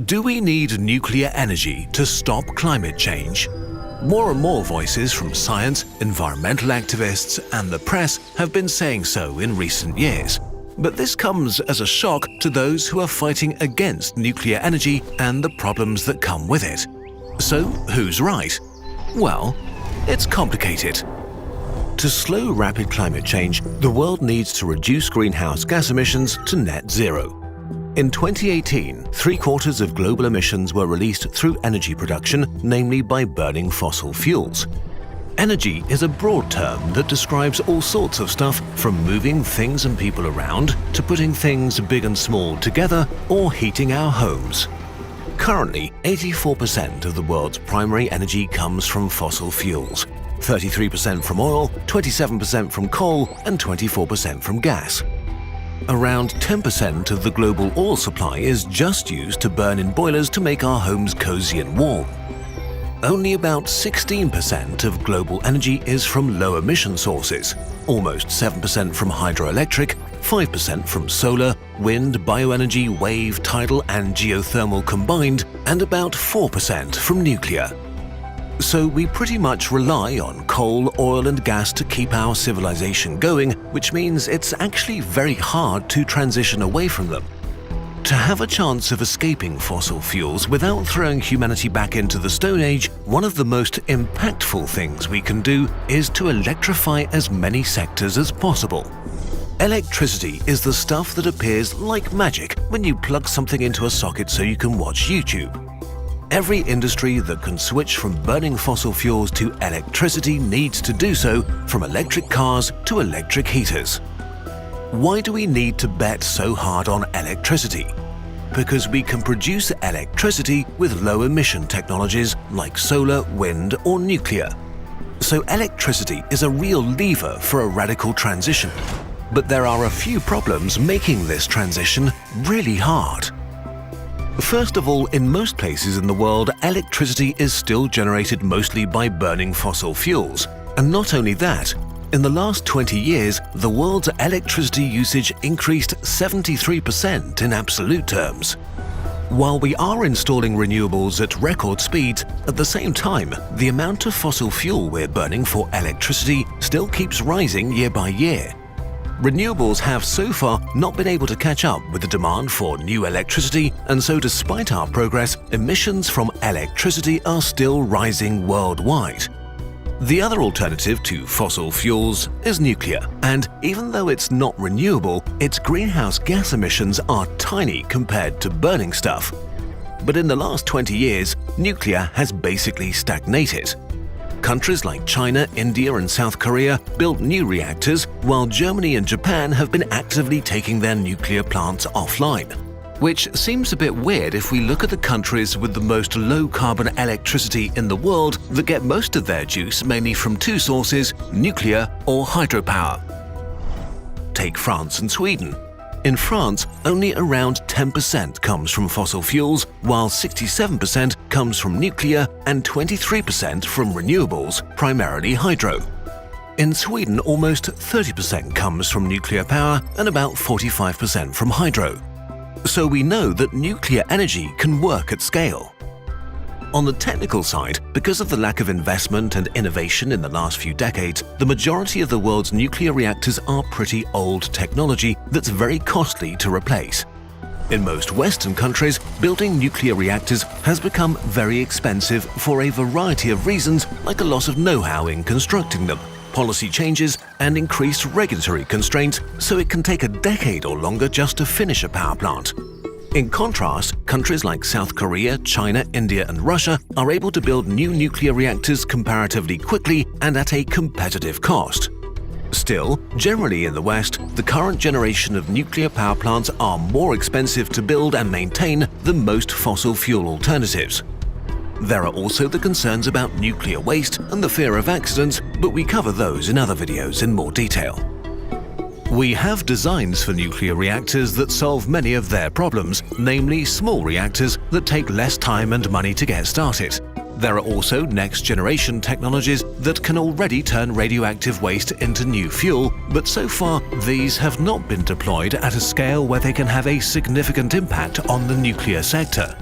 Do we need nuclear energy to stop climate change? More and more voices from science, environmental activists and the press have been saying so in recent years. But this comes as a shock to those who are fighting against nuclear energy and the problems that come with it. So who's right? Well, it's complicated. To slow rapid climate change, the world needs to reduce greenhouse gas emissions to net zero. In 2018, 3/4 of global emissions were released through energy production, namely by burning fossil fuels. Energy is a broad term that describes all sorts of stuff, from moving things and people around to putting things big and small together or heating our homes. Currently, 84% of the world's primary energy comes from fossil fuels, 33% from oil, 27% from coal and 24% from gas. Around 10% of the global oil supply is just used to burn in boilers to make our homes cozy and warm. Only about 16% of global energy is from low-emission sources, almost 7% from hydroelectric, 5% from solar, wind, bioenergy, wave, tidal and geothermal combined, and about 4% from nuclear. So we pretty much rely on coal, oil and gas to keep our civilization going, which means it's actually very hard to transition away from them. To have a chance of escaping fossil fuels without throwing humanity back into the Stone Age, one of the most impactful things we can do is to electrify as many sectors as possible. Electricity is the stuff that appears like magic when you plug something into a socket so you can watch YouTube. Every industry that can switch from burning fossil fuels to electricity needs to do so, from electric cars to electric heaters. Why do we need to bet so hard on electricity? Because we can produce electricity with low-emission technologies like solar, wind or nuclear. So electricity is a real lever for a radical transition. But there are a few problems making this transition really hard. First of all, in most places in the world, electricity is still generated mostly by burning fossil fuels. And not only that, in the last 20 years, the world's electricity usage increased 73% in absolute terms. While we are installing renewables at record speeds, at the same time, the amount of fossil fuel we're burning for electricity still keeps rising year by year. Renewables have so far not been able to catch up with the demand for new electricity, and so despite our progress, emissions from electricity are still rising worldwide. The other alternative to fossil fuels is nuclear, and even though it's not renewable, its greenhouse gas emissions are tiny compared to burning stuff. But in the last 20 years, nuclear has basically stagnated. Countries like China, India and South Korea built new reactors, while Germany and Japan have been actively taking their nuclear plants offline. Which seems a bit weird if we look at the countries with the most low-carbon electricity in the world that get most of their juice mainly from two sources, nuclear or hydropower. Take France and Sweden. In France, only around 10% comes from fossil fuels, while 67% comes from nuclear and 23% from renewables, primarily hydro. In Sweden, almost 30% comes from nuclear power and about 45% from hydro. So we know that nuclear energy can work at scale. On the technical side, because of the lack of investment and innovation in the last few decades, the majority of the world's nuclear reactors are pretty old technology that's very costly to replace. In most Western countries, building nuclear reactors has become very expensive for a variety of reasons, like a loss of know-how in constructing them, policy changes and increased regulatory constraints, so it can take a decade or longer just to finish a power plant. In contrast, countries like South Korea, China, India and Russia are able to build new nuclear reactors comparatively quickly and at a competitive cost. Still, generally in the West, the current generation of nuclear power plants are more expensive to build and maintain than most fossil fuel alternatives. There are also the concerns about nuclear waste and the fear of accidents, but we cover those in other videos in more detail. We have designs for nuclear reactors that solve many of their problems, namely small reactors that take less time and money to get started. There are also next-generation technologies that can already turn radioactive waste into new fuel, but so far these have not been deployed at a scale where they can have a significant impact on the nuclear sector.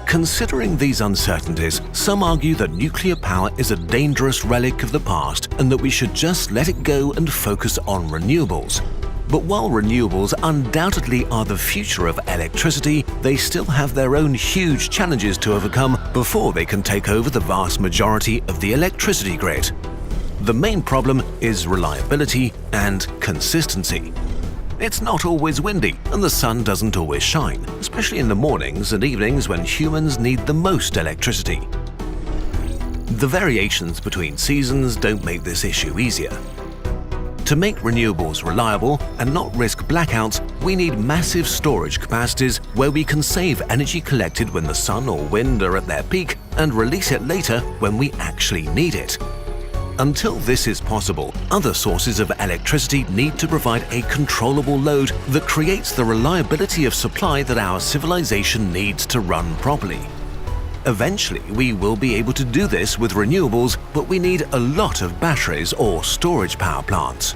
Considering these uncertainties, some argue that nuclear power is a dangerous relic of the past and that we should just let it go and focus on renewables. But while renewables undoubtedly are the future of electricity, they still have their own huge challenges to overcome before they can take over the vast majority of the electricity grid. The main problem is reliability and consistency. It's not always windy and the sun doesn't always shine, especially in the mornings and evenings when humans need the most electricity. The variations between seasons don't make this issue easier. To make renewables reliable and not risk blackouts, we need massive storage capacities where we can save energy collected when the sun or wind are at their peak and release it later when we actually need it. Until this is possible, other sources of electricity need to provide a controllable load that creates the reliability of supply that our civilization needs to run properly. Eventually, we will be able to do this with renewables, but we need a lot of batteries or storage power plants.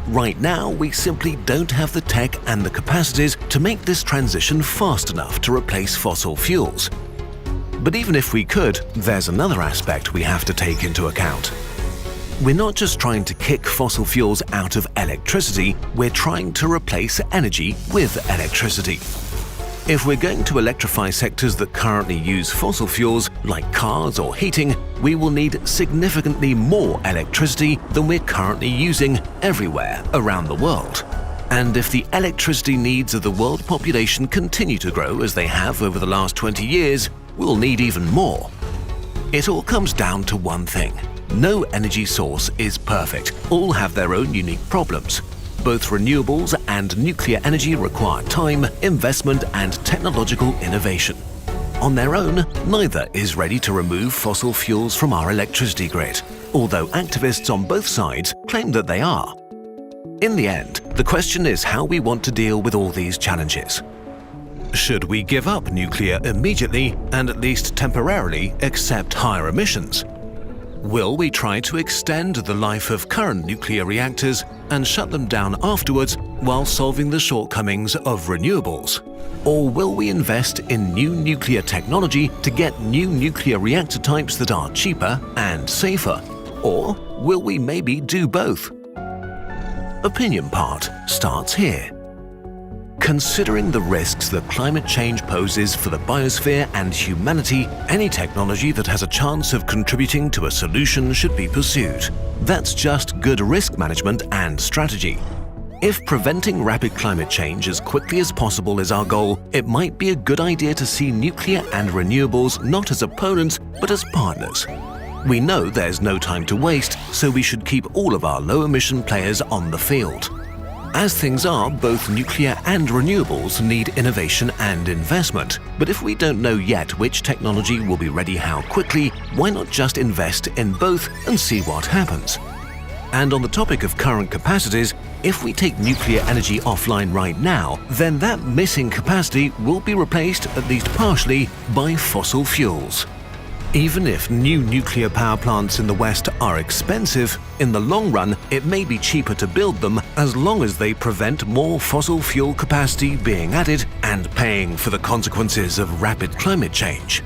Right now, we simply don't have the tech and the capacities to make this transition fast enough to replace fossil fuels. But even if we could, there's another aspect we have to take into account. We're not just trying to kick fossil fuels out of electricity, we're trying to replace energy with electricity. If we're going to electrify sectors that currently use fossil fuels, like cars or heating, we will need significantly more electricity than we're currently using everywhere around the world. And if the electricity needs of the world population continue to grow as they have over the last 20 years, we'll need even more. It all comes down to one thing. No energy source is perfect. All have their own unique problems. Both renewables and nuclear energy require time, investment, and technological innovation. On their own, neither is ready to remove fossil fuels from our electricity grid, although activists on both sides claim that they are. In the end, the question is how we want to deal with all these challenges. Should we give up nuclear immediately and at least temporarily accept higher emissions? Will we try to extend the life of current nuclear reactors and shut them down afterwards while solving the shortcomings of renewables? Or will we invest in new nuclear technology to get new nuclear reactor types that are cheaper and safer? Or will we maybe do both? Opinion Part starts here. Considering the risks that climate change poses for the biosphere and humanity, any technology that has a chance of contributing to a solution should be pursued. That's just good risk management and strategy. If preventing rapid climate change as quickly as possible is our goal, it might be a good idea to see nuclear and renewables not as opponents, but as partners. We know there's no time to waste, so we should keep all of our low-emission players on the field. As things are, both nuclear and renewables need innovation and investment. But if we don't know yet which technology will be ready how quickly, why not just invest in both and see what happens? And on the topic of current capacities, if we take nuclear energy offline right now, then that missing capacity will be replaced, at least partially, by fossil fuels. Even if new nuclear power plants in the West are expensive, in the long run it may be cheaper to build them as long as they prevent more fossil fuel capacity being added and paying for the consequences of rapid climate change.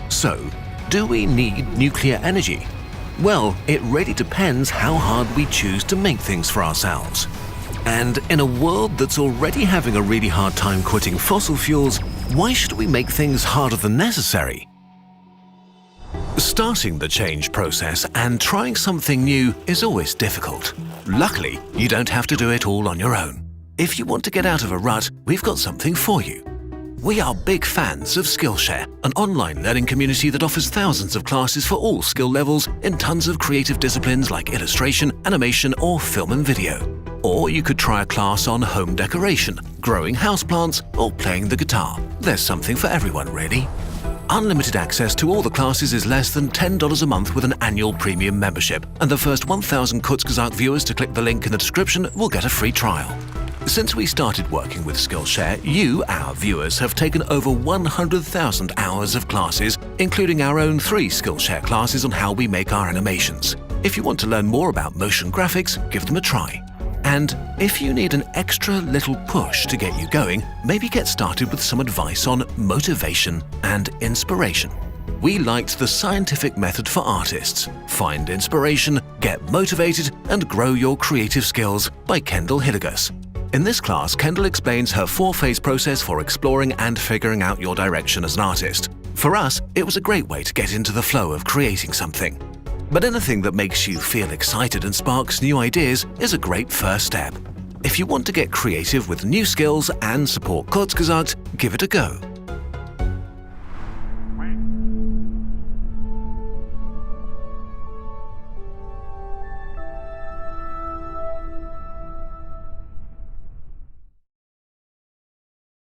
So, do we need nuclear energy? Well, it really depends how hard we choose to make things for ourselves. And in a world that's already having a really hard time quitting fossil fuels, why should we make things harder than necessary? Starting the change process and trying something new is always difficult. Luckily, you don't have to do it all on your own. If you want to get out of a rut, we've got something for you. We are big fans of Skillshare, an online learning community that offers thousands of classes for all skill levels in tons of creative disciplines like illustration, animation, or film and video. Or you could try a class on home decoration, growing houseplants, or playing the guitar. There's something for everyone, really. Unlimited access to all the classes is less than $10 a month with an annual premium membership, and the first 1,000 Kurzgesagt viewers to click the link in the description will get a free trial. Since we started working with Skillshare, you, our viewers, have taken over 100,000 hours of classes, including our own 3 Skillshare classes on how we make our animations. If you want to learn more about motion graphics, give them a try. And if you need an extra little push to get you going, maybe get started with some advice on motivation and inspiration. We liked the scientific method for artists. Find inspiration, get motivated, and grow your creative skills by Kendall Hillegas. In this class, Kendall explains her 4-phase process for exploring and figuring out your direction as an artist. For us, it was a great way to get into the flow of creating something. But anything that makes you feel excited and sparks new ideas is a great first step. If you want to get creative with new skills and support Kurzgesagt, give it a go.